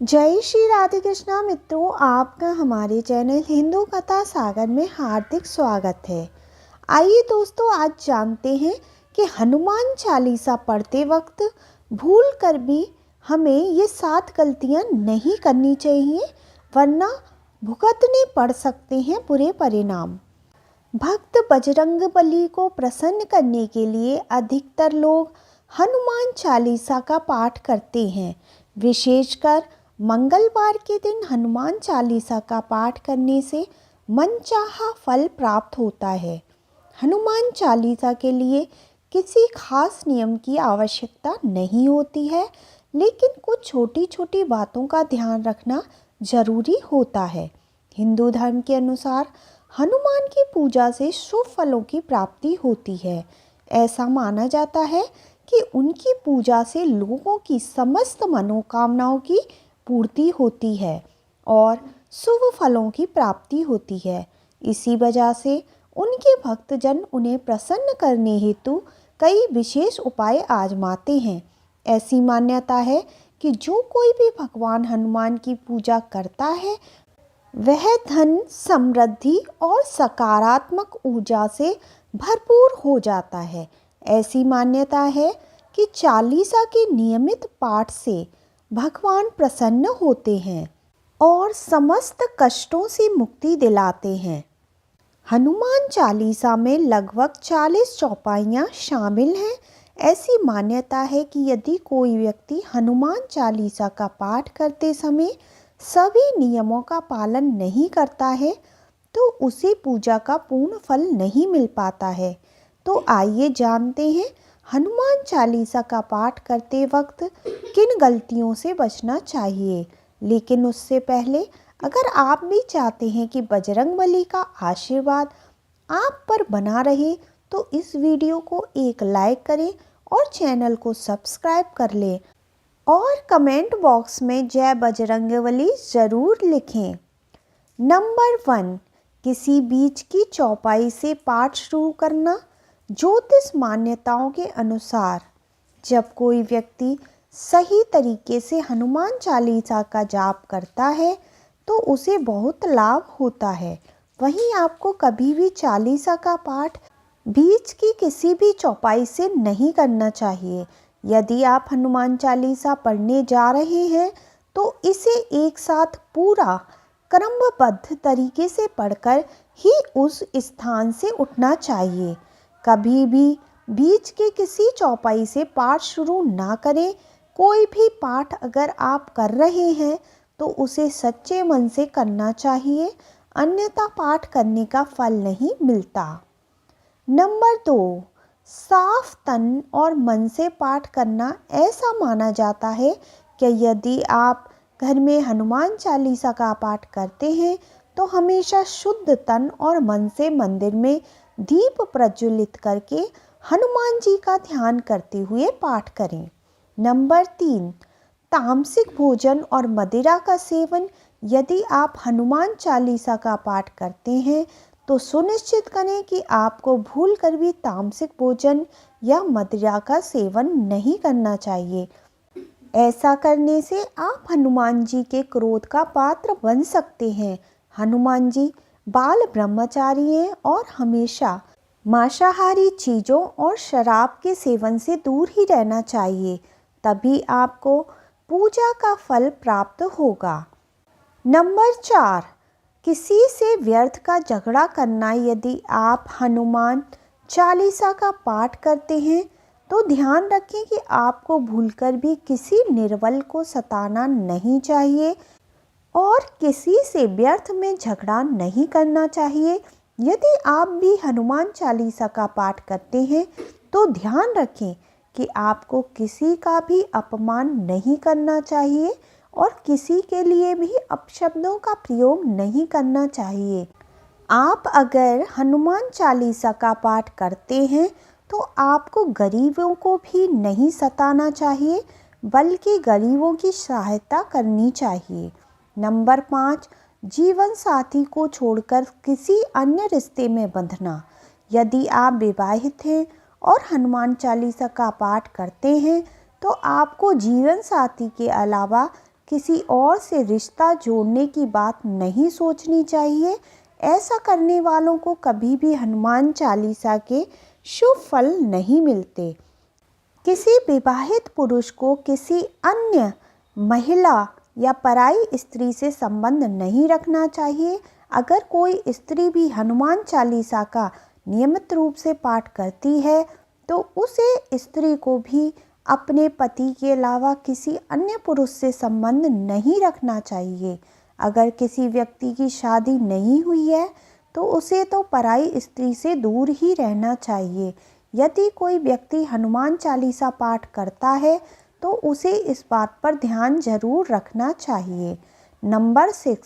जय श्री राधे कृष्णा मित्रों, आपका हमारे चैनल हिंदू कथा सागर में हार्दिक स्वागत है। आइए दोस्तों, आज जानते हैं कि हनुमान चालीसा पढ़ते वक्त भूल कर भी हमें ये 7 गलतियां नहीं करनी चाहिए, वरना भुगतने पड़ सकते हैं बुरे परिणाम। भक्त बजरंगबली को प्रसन्न करने के लिए अधिकतर लोग हनुमान चालीसा का पाठ करते हैं। विशेषकर मंगलवार के दिन हनुमान चालीसा का पाठ करने से मनचाहा फल प्राप्त होता है। हनुमान चालीसा के लिए किसी खास नियम की आवश्यकता नहीं होती है, लेकिन कुछ छोटी छोटी बातों का ध्यान रखना जरूरी होता है। हिंदू धर्म के अनुसार हनुमान की पूजा से शुभ फलों की प्राप्ति होती है। ऐसा माना जाता है कि उनकी पूजा से लोगों की समस्त मनोकामनाओं की पूर्ति होती है और शुभ फलों की प्राप्ति होती है। इसी वजह से उनके भक्तजन उन्हें प्रसन्न करने हेतु कई विशेष उपाय आजमाते हैं। ऐसी मान्यता है कि जो कोई भी भगवान हनुमान की पूजा करता है वह धन, समृद्धि और सकारात्मक ऊर्जा से भरपूर हो जाता है। ऐसी मान्यता है कि चालीसा के नियमित पाठ से भगवान प्रसन्न होते हैं और समस्त कष्टों से मुक्ति दिलाते हैं। हनुमान चालीसा में लगभग 40 चौपाइयाँ शामिल हैं। ऐसी मान्यता है कि यदि कोई व्यक्ति हनुमान चालीसा का पाठ करते समय सभी नियमों का पालन नहीं करता है तो उसे पूजा का पूर्ण फल नहीं मिल पाता है। तो आइए जानते हैं हनुमान चालीसा का पाठ करते वक्त किन गलतियों से बचना चाहिए। लेकिन उससे पहले अगर आप भी चाहते हैं कि बजरंगबली का आशीर्वाद आप पर बना रहे तो इस वीडियो को एक लाइक करें और चैनल को सब्सक्राइब कर लें और कमेंट बॉक्स में जय बजरंगबली ज़रूर लिखें। नंबर 1, किसी बीच की चौपाई से पाठ शुरू करना। ज्योतिष मान्यताओं के अनुसार जब कोई व्यक्ति सही तरीके से हनुमान चालीसा का जाप करता है तो उसे बहुत लाभ होता है। वहीं आपको कभी भी चालीसा का पाठ बीच की किसी भी चौपाई से नहीं करना चाहिए। यदि आप हनुमान चालीसा पढ़ने जा रहे हैं तो इसे एक साथ पूरा क्रमबद्ध तरीके से पढ़कर ही उस स्थान से उठना चाहिए। कभी भी बीच के किसी चौपाई से पाठ शुरू ना करें। कोई भी पाठ अगर आप कर रहे हैं तो उसे सच्चे मन से करना चाहिए, अन्यथा पाठ करने का फल नहीं मिलता। नंबर 2, साफ तन और मन से पाठ करना। ऐसा माना जाता है कि यदि आप घर में हनुमान चालीसा का पाठ करते हैं तो हमेशा शुद्ध तन और मन से मंदिर में दीप प्रज्वलित करके हनुमान जी का ध्यान करते हुए पाठ करें। नंबर 3, तामसिक भोजन और मदिरा का सेवन। यदि आप हनुमान चालीसा का पाठ करते हैं तो सुनिश्चित करें कि आपको भूल कर भी तामसिक भोजन या मदिरा का सेवन नहीं करना चाहिए। ऐसा करने से आप हनुमान जी के क्रोध का पात्र बन सकते हैं। हनुमान जी बाल ब्रह्मचारी हैं और हमेशा मांसाहारी चीज़ों और शराब के सेवन से दूर ही रहना चाहिए, तभी आपको पूजा का फल प्राप्त होगा। नंबर 4, किसी से व्यर्थ का झगड़ा करना। यदि आप हनुमान चालीसा का पाठ करते हैं तो ध्यान रखें कि आपको भूलकर भी किसी निर्बल को सताना नहीं चाहिए और किसी से व्यर्थ में झगड़ा नहीं करना चाहिए। यदि आप भी हनुमान चालीसा का पाठ करते हैं तो ध्यान रखें कि आपको किसी का भी अपमान नहीं करना चाहिए और किसी के लिए भी अपशब्दों का प्रयोग नहीं करना चाहिए। आप अगर हनुमान चालीसा का पाठ करते हैं तो आपको गरीबों को भी नहीं सताना चाहिए, बल्कि गरीबों की सहायता करनी चाहिए। नंबर 5, जीवन साथी को छोड़कर किसी अन्य रिश्ते में बंधना। यदि आप विवाहित हैं और हनुमान चालीसा का पाठ करते हैं तो आपको जीवन साथी के अलावा किसी और से रिश्ता जोड़ने की बात नहीं सोचनी चाहिए। ऐसा करने वालों को कभी भी हनुमान चालीसा के शुभ फल नहीं मिलते। किसी विवाहित पुरुष को किसी अन्य महिला या पराई स्त्री से संबंध नहीं रखना चाहिए। अगर कोई स्त्री भी हनुमान चालीसा का नियमित रूप से पाठ करती है तो उसे स्त्री को भी अपने पति के अलावा किसी अन्य पुरुष से संबंध नहीं रखना चाहिए। अगर किसी व्यक्ति की शादी नहीं हुई है तो उसे तो पराई स्त्री से दूर ही रहना चाहिए। यदि कोई व्यक्ति हनुमान चालीसा पाठ करता है तो उसे इस बात पर ध्यान जरूर रखना चाहिए। नंबर 6,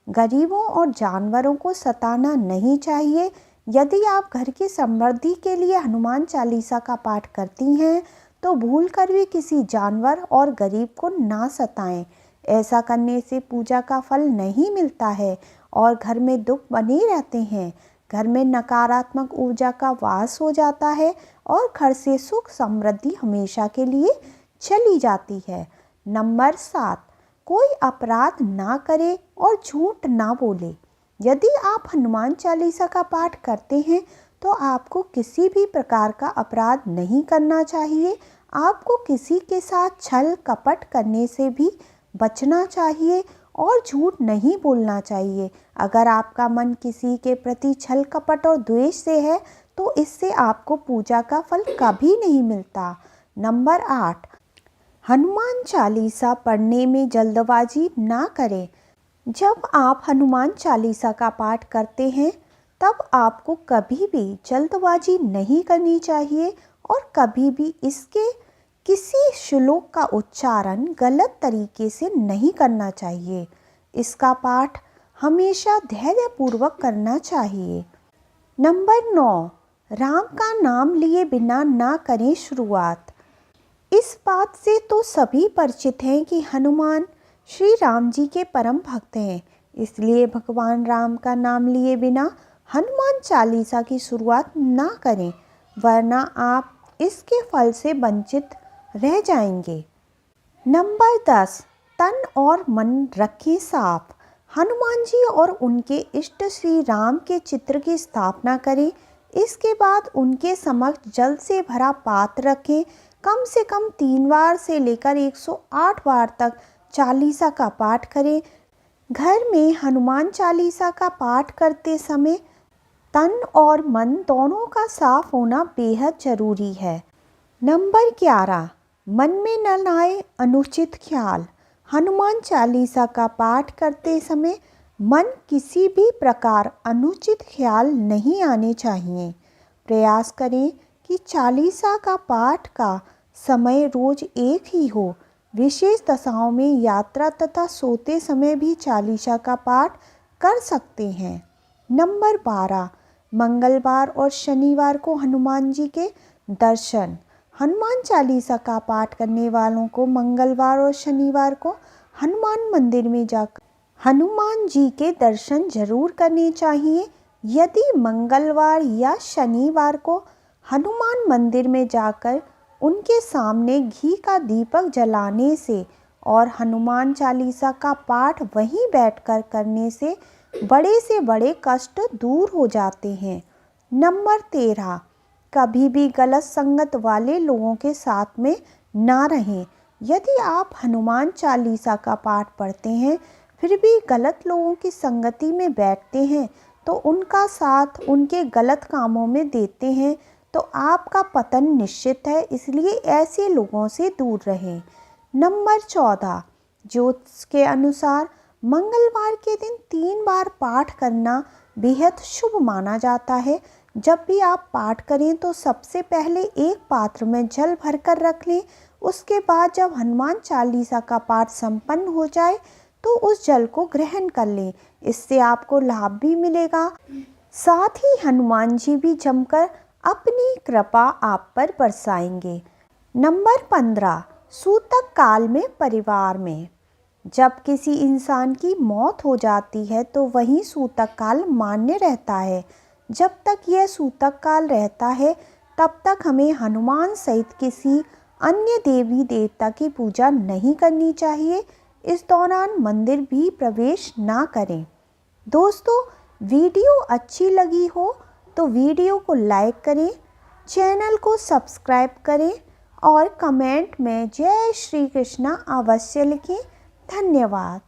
गरीबों और जानवरों को सताना नहीं चाहिए। यदि आप घर की समृद्धि के लिए हनुमान चालीसा का पाठ करती हैं तो भूलकर भी किसी जानवर और गरीब को ना सताएं। ऐसा करने से पूजा का फल नहीं मिलता है और घर में दुख बने रहते हैं। घर में नकारात्मक ऊर्जा का वास हो जाता है और घर से सुख समृद्धि हमेशा के लिए चली जाती है। नंबर 7, कोई अपराध ना करे और झूठ ना बोले। यदि आप हनुमान चालीसा का पाठ करते हैं तो आपको किसी भी प्रकार का अपराध नहीं करना चाहिए। आपको किसी के साथ छल कपट करने से भी बचना चाहिए और झूठ नहीं बोलना चाहिए। अगर आपका मन किसी के प्रति छल कपट और द्वेष से है तो इससे आपको पूजा का फल कभी नहीं मिलता। नंबर 8, हनुमान चालीसा पढ़ने में जल्दबाजी ना करें। जब आप हनुमान चालीसा का पाठ करते हैं तब आपको कभी भी जल्दबाजी नहीं करनी चाहिए और कभी भी इसके किसी श्लोक का उच्चारण गलत तरीके से नहीं करना चाहिए। इसका पाठ हमेशा धैर्यपूर्वक करना चाहिए। नंबर 9, राम का नाम लिए बिना ना करें शुरुआत। इस बात से तो सभी परिचित हैं कि हनुमान श्री राम जी के परम भक्त हैं, इसलिए भगवान राम का नाम लिए बिना हनुमान चालीसा की शुरुआत ना करें, वरना आप इसके फल से वंचित रह जाएंगे। नंबर 10, तन और मन रखें साफ। हनुमान जी और उनके इष्ट श्री राम के चित्र की स्थापना करें। इसके बाद उनके समक्ष जल से भरा पात्र रखें। कम से कम 3 बार से लेकर 108 बार तक चालीसा का पाठ करें। घर में हनुमान चालीसा का पाठ करते समय तन और मन दोनों का साफ होना बेहद जरूरी है। नंबर 11, मन में न लाए अनुचित ख्याल। हनुमान चालीसा का पाठ करते समय मन किसी भी प्रकार अनुचित ख्याल नहीं आने चाहिए। प्रयास करें कि चालीसा का पाठ का समय रोज एक ही हो। विशेष दशाओं में यात्रा तथा सोते समय भी चालीसा का पाठ कर सकते हैं। नंबर 12, मंगलवार और शनिवार को हनुमान जी के दर्शन। हनुमान चालीसा का पाठ करने वालों को मंगलवार और शनिवार को हनुमान मंदिर में जाकर हनुमान जी के दर्शन जरूर करने चाहिए। यदि मंगलवार या शनिवार को हनुमान मंदिर में जाकर उनके सामने घी का दीपक जलाने से और हनुमान चालीसा का पाठ वहीं बैठकर करने से बड़े कष्ट दूर हो जाते हैं। नंबर 13, कभी भी गलत संगत वाले लोगों के साथ में ना रहें। यदि आप हनुमान चालीसा का पाठ पढ़ते हैं फिर भी गलत लोगों की संगति में बैठते हैं तो उनका साथ उनके गलत कामों में देते हैं तो आपका पतन निश्चित है, इसलिए ऐसे लोगों से दूर रहें। नंबर 14, ज्योतिष के अनुसार मंगलवार के दिन 3 बार पाठ करना बेहद शुभ माना जाता है। जब भी आप पाठ करें तो सबसे पहले एक पात्र में जल भरकर रख लें। उसके बाद जब हनुमान चालीसा का पाठ संपन्न हो जाए तो उस जल को ग्रहण कर लें। इससे आपको लाभ भी मिलेगा, साथ ही हनुमान जी भी जमकर अपनी कृपा आप पर बरसाएंगे। नंबर 15, सूतक काल में परिवार में। जब किसी इंसान की मौत हो जाती है तो वही सूतक काल मान्य रहता है। जब तक यह सूतक काल रहता है तब तक हमें हनुमान सहित किसी अन्य देवी देवता की पूजा नहीं करनी चाहिए। इस दौरान मंदिर भी प्रवेश ना करें। दोस्तों, वीडियो अच्छी लगी हो तो वीडियो को लाइक करें, चैनल को सब्सक्राइब करें और कमेंट में जय श्री कृष्णा अवश्य लिखें। धन्यवाद।